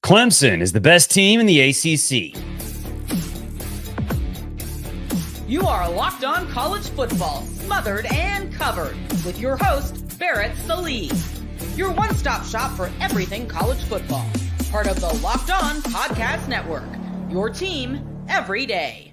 Clemson is the best team in the ACC. You are Locked On College Football, smothered and covered, with your host, Barrett Sallee. Your one-stop shop for everything college football. Part of the Locked On Podcast Network. Your team every day.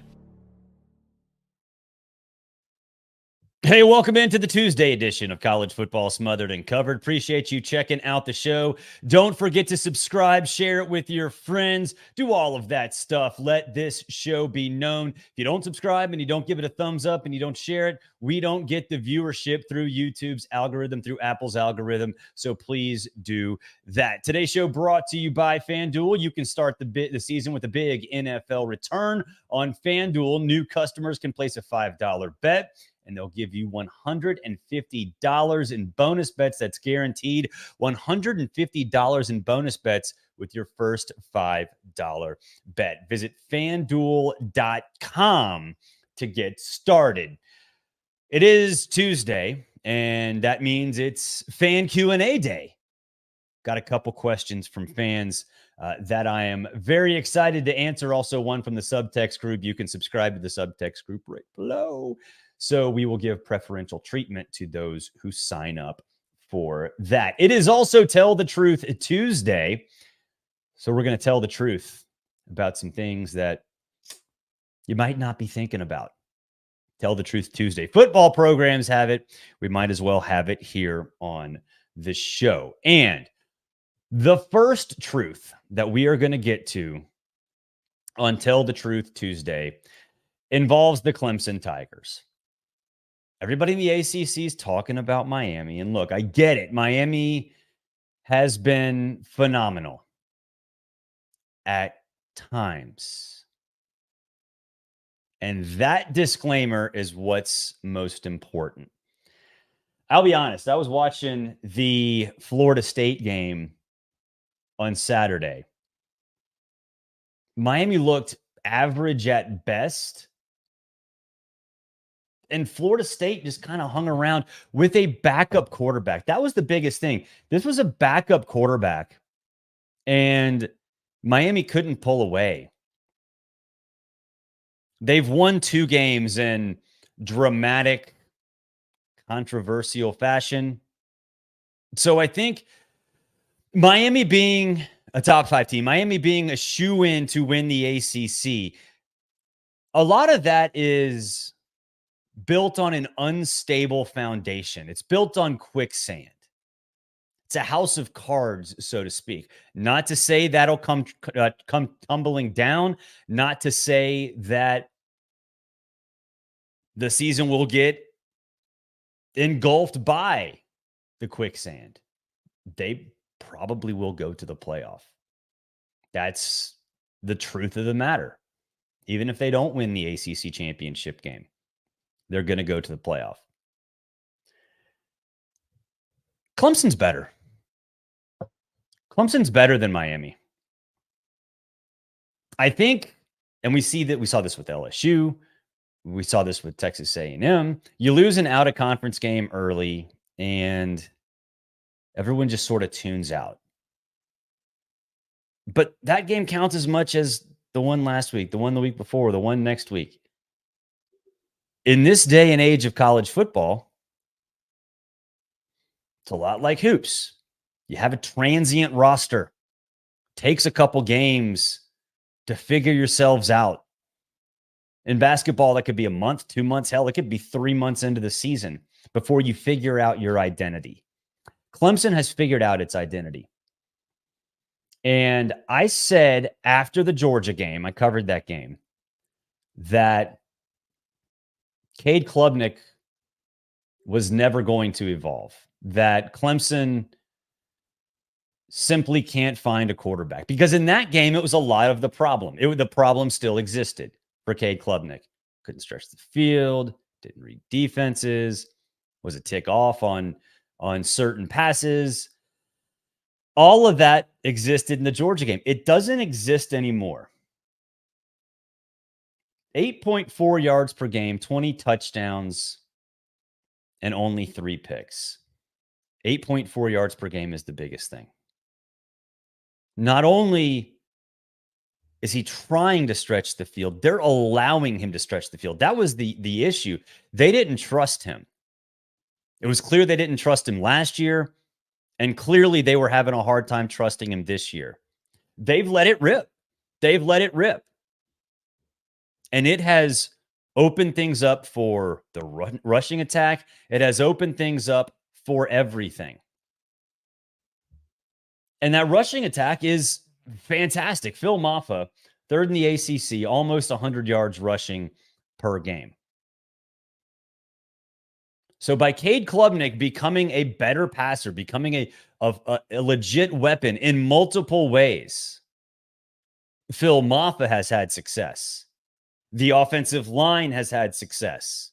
Hey, welcome into the Tuesday edition of College Football Smothered and Covered. Appreciate you checking out the show. Don't forget to subscribe, share it with your friends, do all of that stuff. Let this show be known. If you don't subscribe and you don't give it a thumbs up and you don't share it, we don't get the viewership through YouTube's algorithm, through Apple's algorithm. So please do that. Today's show brought to you by FanDuel. You can start the season with a big NFL return on FanDuel. New customers can place a $5 bet, and they'll give you $150 in bonus bets. That's guaranteed. $150 in bonus bets with your first $5 bet. Visit FanDuel.com to get started. It is Tuesday, and that means it's Fan Q&A day. Got a couple questions from fans that I am very excited to answer. Also, one from the subtext group. You can subscribe to the subtext group right below. So we will give preferential treatment to those who sign up for that. It is also Tell the Truth Tuesday. So we're going to tell the truth about some things that you might not be thinking about. Tell the Truth Tuesday. Football programs have it. We might as well have it here on the show. And the first truth that we are going to get to on Tell the Truth Tuesday involves the Clemson Tigers. Everybody in the ACC is talking about Miami. And look, I get it. Miami has been phenomenal at times. And that disclaimer is what's most important. I'll be honest. I was watching the Florida State game on Saturday. Miami looked average at best. And Florida State just kind of hung around with a backup quarterback. That was the biggest thing. This was a backup quarterback, and Miami couldn't pull away. They've won 2 games in dramatic, controversial fashion. So I think Miami being a top 5 team, Miami being a shoo-in to win the ACC, a lot of that is built on an unstable foundation. It's built on quicksand. It's a house of cards, so to speak. Not to say that'll come tumbling down. Not to say that the season will get engulfed by the quicksand. They probably will go to the playoff. That's the truth of the matter. Even if they don't win the ACC championship game, they're going to go to the playoff. Clemson's better. Clemson's better than Miami. I think, and we saw this with LSU. We saw this with Texas A&M. You lose an out-of-conference game early, and everyone just sort of tunes out. But that game counts as much as the one last week, the one the week before, the one next week. In this day and age of college football, it's a lot like hoops. You have a transient roster. It takes a couple games to figure yourselves out. In basketball, that could be a month, 2 months. Hell, it could be 3 months into the season before you figure out your identity. Clemson has figured out its identity. And I said after the Georgia game, I covered that game, that Cade Klubnik was never going to evolve, that Clemson simply can't find a quarterback. Because in that game, it was a lot of the problem. The problem still existed for Cade Klubnik. Couldn't stretch the field, didn't read defenses, was a tick off on certain passes. All of that existed in the Georgia game. It doesn't exist anymore. 8.4 yards per game, 20 touchdowns, and only 3 picks. 8.4 yards per game is the biggest thing. Not only is he trying to stretch the field, they're allowing him to stretch the field. That was the issue. They didn't trust him. It was clear they didn't trust him last year, and clearly they were having a hard time trusting him this year. They've let it rip. They've let it rip. And it has opened things up for the rushing attack. It has opened things up for everything. And that rushing attack is fantastic. Phil Maffa, third in the ACC, almost 100 yards rushing per game. So by Cade Klubnik becoming a better passer, becoming a legit weapon in multiple ways, Phil Maffa has had success. The offensive line has had success.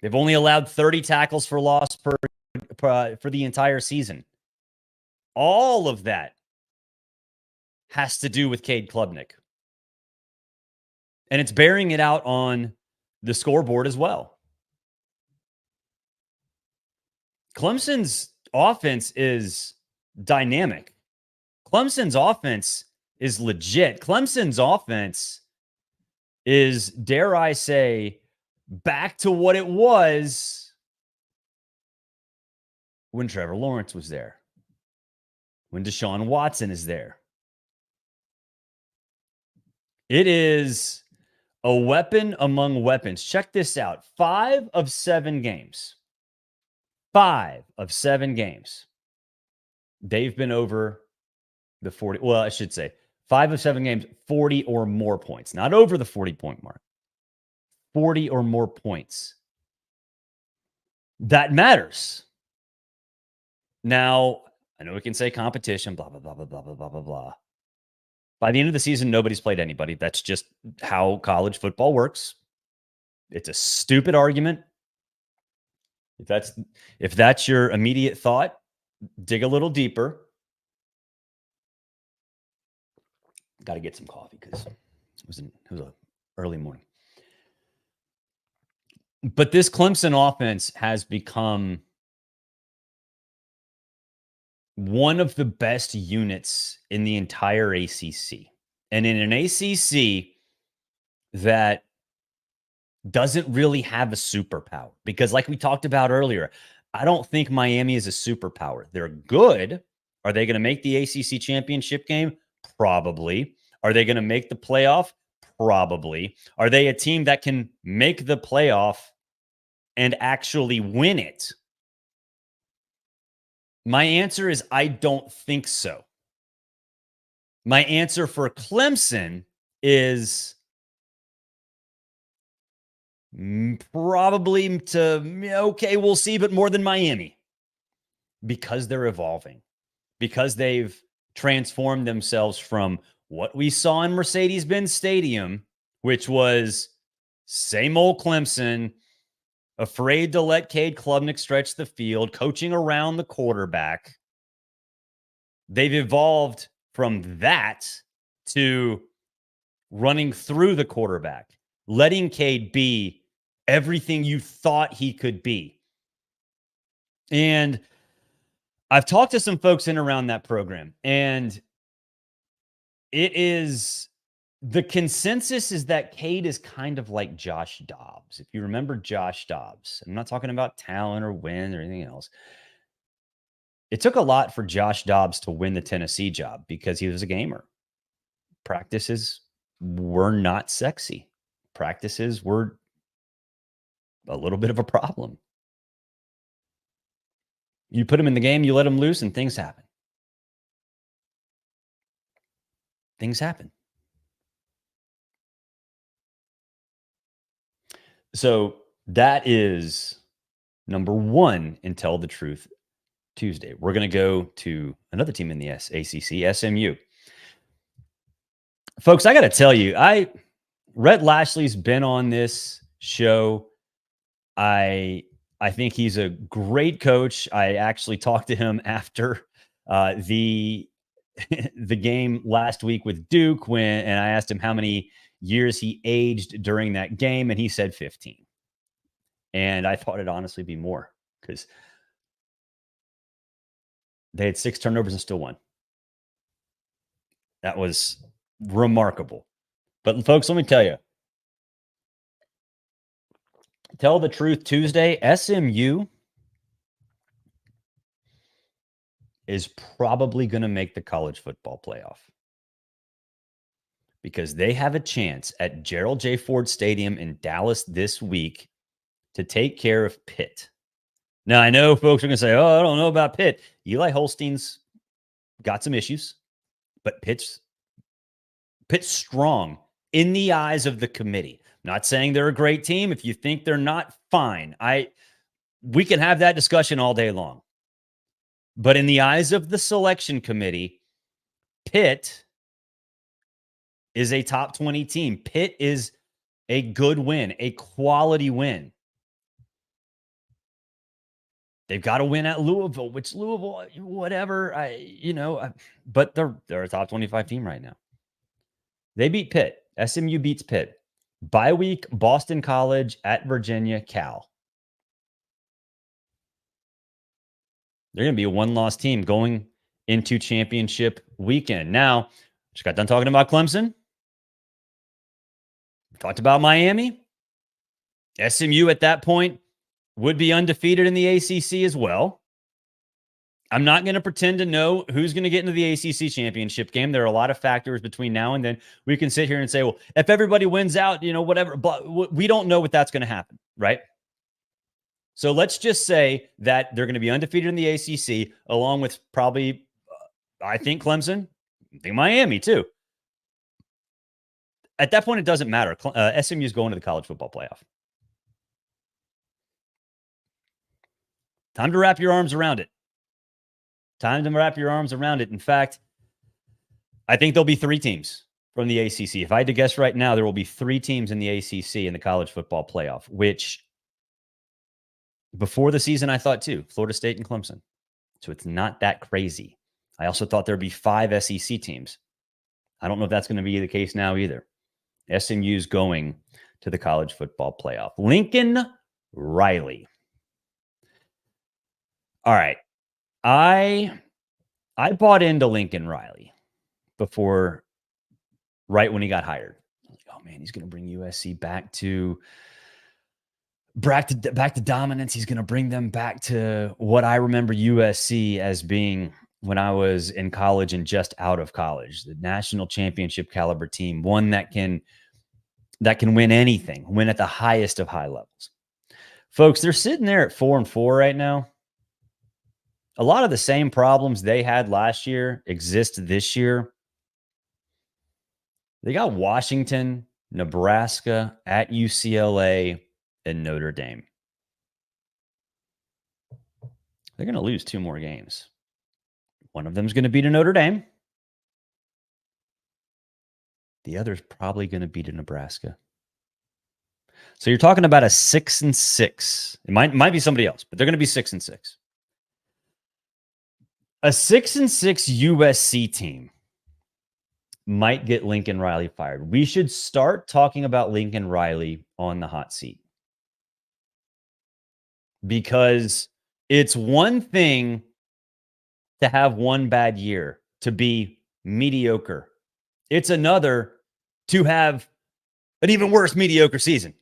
They've only allowed 30 tackles for loss for the entire season. All of that has to do with Cade Klubnik. And it's bearing it out on the scoreboard as well. Clemson's offense is dynamic. Clemson's offense is legit. Clemson's offense is, dare I say, back to what it was when Trevor Lawrence was there, when Deshaun Watson is there. It is a weapon among weapons. Check this out. 5 of 7 games. 5 of 7 games. They've been over the 40. Well, I should say 5 of 7 games, 40 or more points. Not over the 40-point mark. 40 or more points. That matters. Now, I know we can say competition, blah, blah, blah, blah, blah, blah, blah, blah, blah. By the end of the season, nobody's played anybody. That's just how college football works. It's a stupid argument. If that's your immediate thought, dig a little deeper. Got to get some coffee because it was an early morning. But this Clemson offense has become one of the best units in the entire ACC. And in an ACC that doesn't really have a superpower, because like we talked about earlier, I don't think Miami is a superpower. They're good. Are they going to make the ACC championship game? Probably. Are they going to make the playoff? Probably. Are they a team that can make the playoff and actually win it? My answer is I don't think so. My answer for Clemson is probably okay, we'll see, but more than Miami. Because they're evolving. Because they've transformed themselves from what we saw in Mercedes-Benz Stadium, which was same old Clemson, afraid to let Cade Klubnik stretch the field, coaching around the quarterback. They've evolved from that to running through the quarterback, letting Cade be everything you thought he could be. And I've talked to some folks in around that program, and the consensus is that Cade is kind of like Josh Dobbs. If you remember Josh Dobbs, I'm not talking about talent or win or anything else. It took a lot for Josh Dobbs to win the Tennessee job because he was a gamer. Practices were not sexy. Practices were a little bit of a problem. You put him in the game, you let him loose, and things happen. Things happen. So that is number 1 in Tell the Truth Tuesday. We're going to go to another team in the ACC, SMU. Folks, I got to tell you, Rhett Lashley's been on this show. I think he's a great coach. I actually talked to him after the game last week with Duke and I asked him how many years he aged during that game, and he said 15. And I thought it'd honestly be more because They had 6 turnovers and still won. That was remarkable. But folks, let me tell you, tell the truth Tuesday, SMU is probably going to make the college football playoff because they have a chance at Gerald J. Ford Stadium in Dallas this week to take care of Pitt. Now, I know folks are going to say, oh, I don't know about Pitt. Eli Holstein's got some issues, but Pitt's strong in the eyes of the committee. I'm not saying they're a great team. If you think they're not, fine. We can have that discussion all day long. But in the eyes of the selection committee, Pitt is a top 20 team. Pitt is a good win, a quality win. They've got to win at Louisville, which Louisville, whatever, but they're a top 25 team right now. They beat Pitt. SMU beats Pitt. Bye week, Boston College at Virginia, Cal. They're going to be a one-loss team going into championship weekend. Now, just got done talking about Clemson. We talked about Miami. SMU at that point would be undefeated in the ACC as well. I'm not going to pretend to know who's going to get into the ACC championship game. There are a lot of factors between now and then. We can sit here and say, well, if everybody wins out, whatever, but we don't know what that's going to happen, right? So let's just say that they're going to be undefeated in the ACC, along with probably, I think Clemson, I think Miami too. At that point, it doesn't matter. SMU is going to the college football playoff. Time to wrap your arms around it. In fact, I think there'll be 3 teams from the ACC. If I had to guess right now, there will be 3 teams in the ACC in the college football playoff, which before the season I thought too, Florida State and Clemson. So it's not that crazy. I also thought there'd be 5 SEC teams. I don't know if that's going to be the case now either. SMU's going to the college football playoff. Lincoln Riley. All right. I bought into Lincoln Riley right when he got hired. I was like, oh man, he's going to bring USC back to dominance. He's going to bring them back to what I remember USC as being when I was in college and just out of college, the national championship caliber team, one that can win anything, win at the highest of high levels. Folks, they're sitting there at 4-4 right now. A lot of the same problems they had last year exist this year. They got Washington, Nebraska, at UCLA, and Notre Dame. They're going to lose 2 more games. One of them is going to beat a Notre Dame. The other is probably going to beat a Nebraska. So you're talking about a 6-6. It might be somebody else, but they're going to be 6-6. A 6-6 USC team might get Lincoln Riley fired. We should start talking about Lincoln Riley on the hot seat. Because it's one thing to have one bad year, to be mediocre. It's another to have an even worse mediocre season.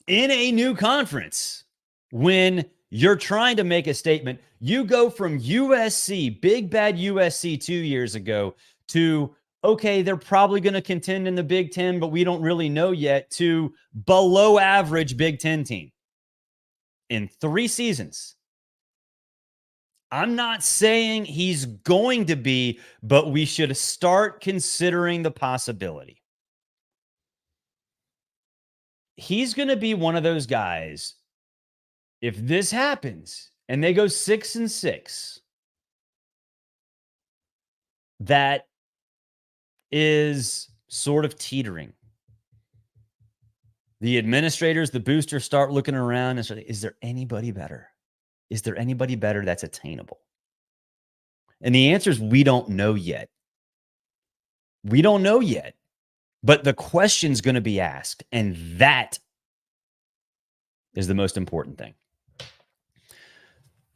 In a new conference, when you're trying to make a statement, you go from USC, big bad USC 2 years ago, to, okay, they're probably going to contend in the Big Ten, but we don't really know yet, to below average Big Ten team in 3 seasons. I'm not saying he's going to be, but we should start considering the possibility. He's going to be one of those guys. If this happens and they go 6-6, that is sort of teetering. The administrators, the boosters start looking around and say, is there anybody better? Is there anybody better that's attainable? And the answer is we don't know yet. We don't know yet. But the question's going to be asked, and that is the most important thing.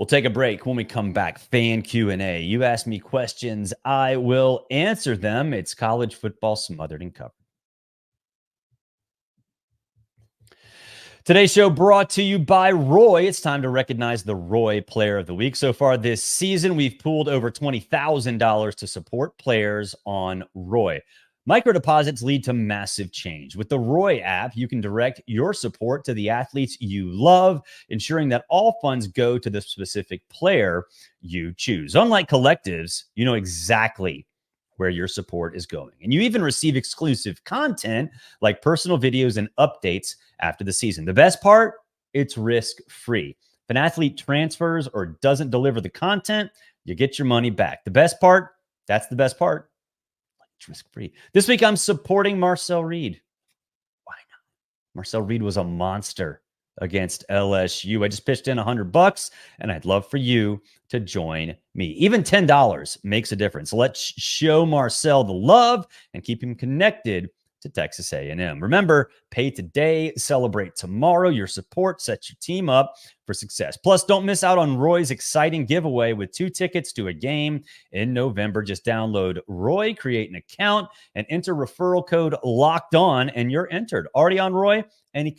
We'll take a break. When we come back, fan Q&A. You ask me questions, I will answer them. It's college football smothered and covered. Today's show brought to you by Roy. It's time to recognize the Roy Player of the Week. So far this season, we've pooled over $20,000 to support players on Roy. Micro deposits lead to massive change. With the Roy app, you can direct your support to the athletes you love, ensuring that all funds go to the specific player you choose. Unlike collectives, you know exactly where your support is going. And you even receive exclusive content like personal videos and updates after the season. The best part, it's risk-free. If an athlete transfers or doesn't deliver the content, you get your money back. The best part, that's the best part. It's risk-free. This week, I'm supporting Marcel Reed. Why not? Marcel Reed was a monster against LSU. I just pitched in $100, and I'd love for you to join me. Even $10 makes a difference. Let's show Marcel the love and keep him connected to Texas A&M. Remember, pay today, celebrate tomorrow. Your support sets your team up for success. Plus, don't miss out on Roy's exciting giveaway with 2 tickets to a game in November. Just download Roy, create an account, and enter referral code Locked On, and you're entered. Already on Roy? Any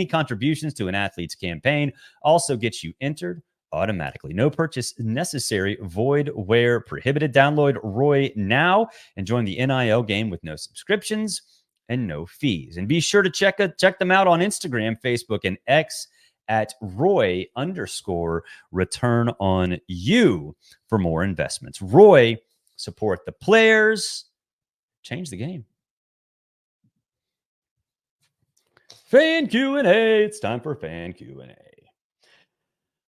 contributions to an athlete's campaign also gets you entered automatically. No purchase necessary. Void where prohibited. Download Roy now and join the NIL game with no subscriptions and no fees. And be sure to check them out on Instagram, Facebook, and X at Roy_return on you for more investments. Roy, support the players, change the game. Fan Q&A. It's time for fan Q&A.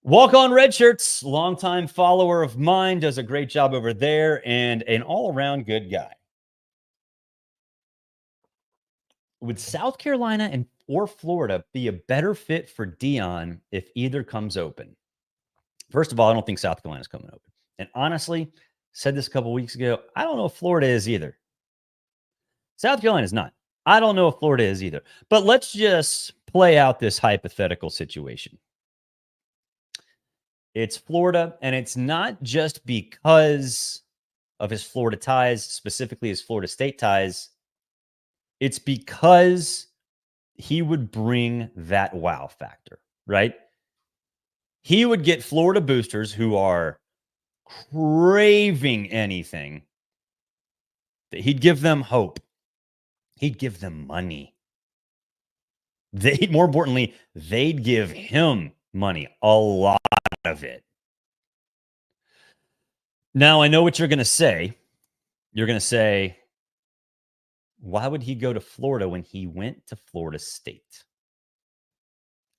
Walk on Red Shirts, longtime follower of mine, does a great job over there and an all-around good guy. Would South Carolina or Florida be a better fit for Deion if either comes open? First of all, I don't think South Carolina's coming open. And honestly, said this a couple weeks ago, I don't know if Florida is either. South Carolina is not. I don't know if Florida is either. But let's just play out this hypothetical situation. It's Florida, and it's not just because of his Florida ties, specifically his Florida State ties. It's because he would bring that wow factor, right? He would get Florida boosters who are craving anything. He'd give them hope. He'd give them money. More importantly, they'd give him money, a lot of it. Now, I know what you're going to say. You're going to say, why would he go to Florida when he went to Florida State?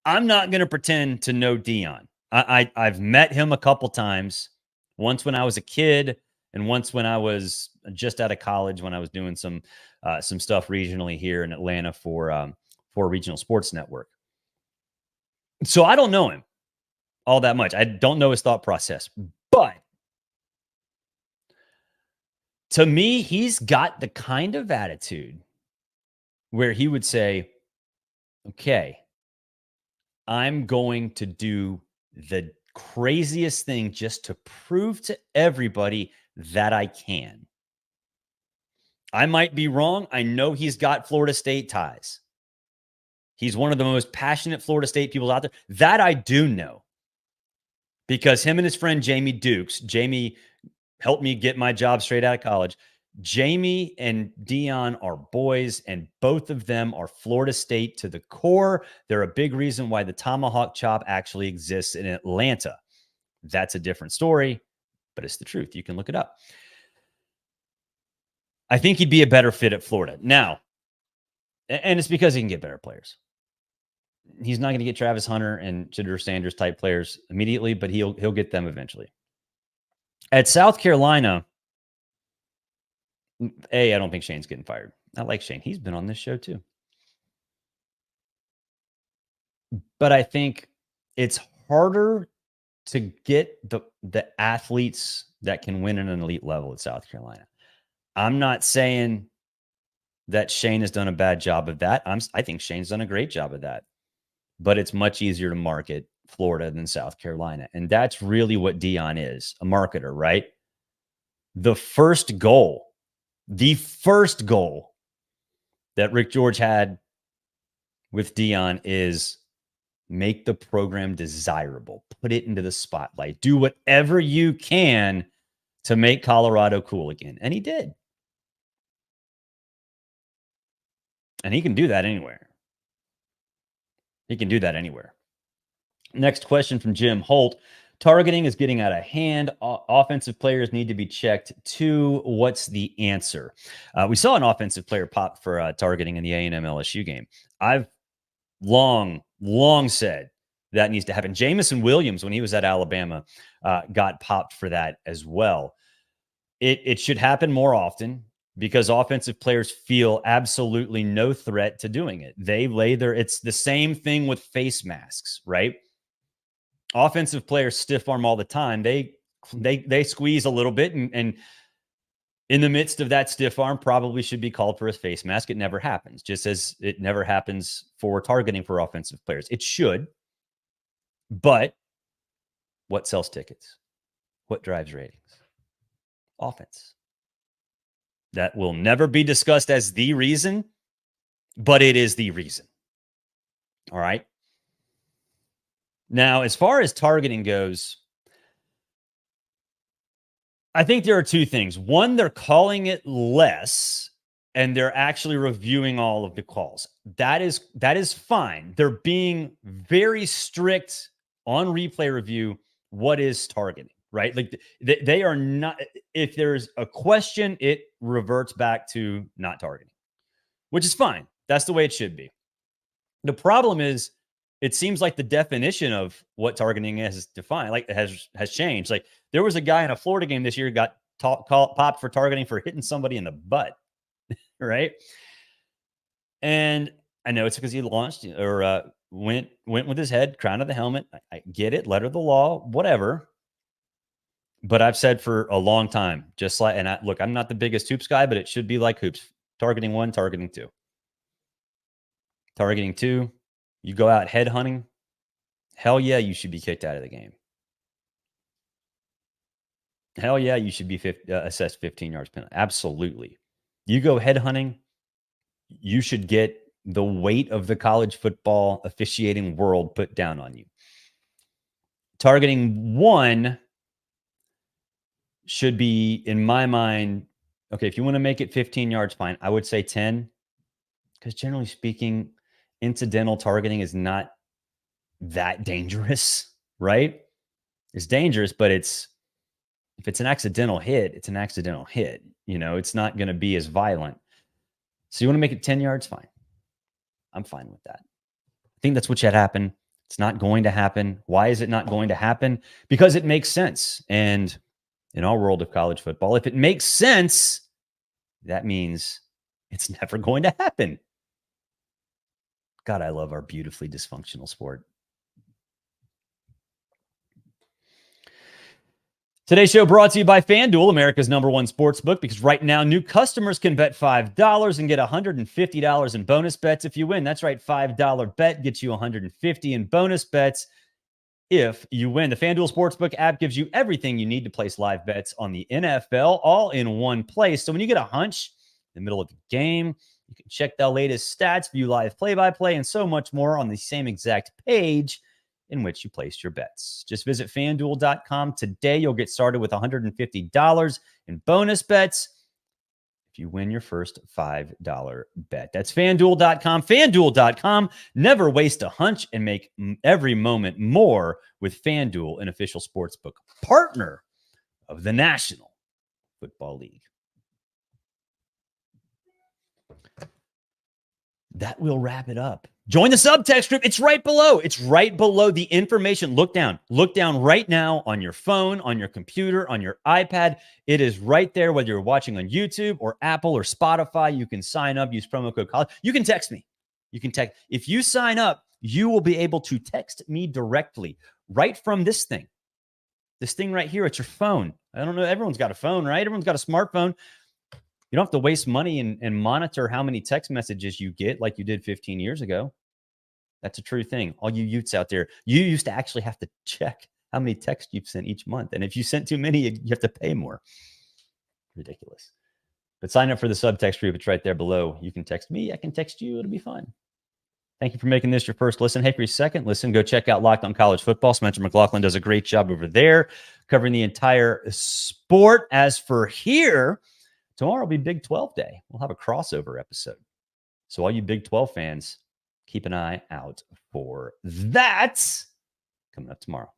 I'm not going to pretend to know Deion. I've met him a couple times, once when I was a kid and once when I was just out of college, when I was doing some stuff regionally here in Atlanta for a regional sports network. So I don't know him all that much. I don't know his thought process, but to me, he's got the kind of attitude where he would say, okay, I'm going to do the craziest thing just to prove to everybody that I can. I might be wrong. I know he's got Florida State ties. He's one of the most passionate Florida State people out there. That I do know. Because him and his friend Jamie Dukes, Jamie helped me get my job straight out of college. Jamie and Deion are boys, and both of them are Florida State to the core. They're a big reason why the tomahawk chop actually exists in Atlanta. That's a different story, but it's the truth. You can look it up. I think he'd be a better fit at Florida. Now, and it's because he can get better players. He's not going to get Travis Hunter and Shedeur Sanders type players immediately, but he'll get them eventually. At South Carolina, I don't think Shane's getting fired. I like Shane. He's been on this show too. But I think it's harder to get the athletes that can win at an elite level at South Carolina. I'm not saying that Shane has done a bad job of that. I think Shane's done a great job of that. But it's much easier to market Florida than South Carolina. And that's really what Deion is, a marketer, right? The first goal that Rick George had with Deion is make the program desirable, put it into the spotlight, do whatever you can to make Colorado cool again. And he did. And he can do that anywhere. Next question from Jim Holt. Targeting is getting out of hand. Offensive players need to be checked too. What's the answer? We saw an offensive player pop for targeting in the A&M LSU game. I've long said that needs to happen. Jamison Williams, when he was at Alabama, got popped for that as well. It should happen more often because offensive players feel absolutely no threat to doing it. It's the same thing with face masks, right? Offensive players stiff arm all the time. They squeeze a little bit, and in the midst of that stiff arm probably should be called for a face mask. It never happens, just as it never happens for targeting for offensive players. It should, but what sells tickets? What drives ratings? Offense. That will never be discussed as the reason, but it is the reason. All right. Now, as far as targeting goes, I think there are two things. One, they're calling it less, and they're actually reviewing all of the calls. That is fine. They're being very strict on replay review. What is targeting, right? Like they are not. If there's a question, it reverts back to not targeting, which is fine. That's the way it should be. The problem is, it seems like the definition of what targeting is defined, like has changed. Like there was a guy in a Florida game this year who got popped for targeting for hitting somebody in the butt, right? And I know it's because he launched or went with his head, crown of the helmet. I get it, letter of the law, whatever. But I've said for a long time, just like, and look, I'm not the biggest hoops guy, but it should be like hoops. Targeting 1, targeting 2. Targeting 2. You go out head hunting, hell yeah, you should be kicked out of the game. Hell yeah, you should be assessed 15 yards penalty. Absolutely. You go head hunting, you should get the weight of the college football officiating world put down on you. Targeting 1 should be, in my mind, okay, if you want to make it 15 yards, fine. I would say 10, because generally speaking, incidental targeting is not that dangerous, right? It's dangerous, but if it's an accidental hit, it's an accidental hit. You know, it's not going to be as violent. So you want to make it 10 yards? Fine. I'm fine with that. I think that's what should happen. It's not going to happen. Why is it not going to happen? Because it makes sense. And in our world of college football, if it makes sense, that means it's never going to happen. God, I love our beautifully dysfunctional sport. Today's show brought to you by FanDuel, America's #1 sportsbook, because right now new customers can bet $5 and get $150 in bonus bets if you win. That's right, $5 bet gets you $150 in bonus bets if you win. The FanDuel Sportsbook app gives you everything you need to place live bets on the NFL all in one place. So when you get a hunch in the middle of the game, you can check the latest stats, view live play-by-play, and so much more on the same exact page in which you placed your bets. Just visit FanDuel.com today. You'll get started with $150 in bonus bets if you win your first $5 bet. That's FanDuel.com. FanDuel.com. Never waste a hunch and make every moment more with FanDuel, an official sportsbook partner of the National Football League. That will wrap it up. Join the subtext group. It's right below. It's right below the information. Look down. Look down right now on your phone, on your computer, on your iPad. It is right there, whether you're watching on YouTube or Apple or Spotify. You can sign up, use promo code college. You can text me. You can text. If you sign up, you will be able to text me directly right from this thing. This thing right here. It's your phone. I don't know. Everyone's got a phone, right? Everyone's got a smartphone. You don't have to waste money and monitor how many text messages you get like you did 15 years ago. That's a true thing. All you Utes out there, you used to actually have to check how many texts you've sent each month. And if you sent too many, you have to pay more. Ridiculous. But sign up for the subtext group. It's right there below. You can text me. I can text you. It'll be fun. Thank you for making this your first listen. Hey, for your second listen, go check out Locked on College Football. Spencer McLaughlin does a great job over there covering the entire sport. As for here, tomorrow will be Big 12 day. We'll have a crossover episode. So all you Big 12 fans, keep an eye out for that coming up tomorrow.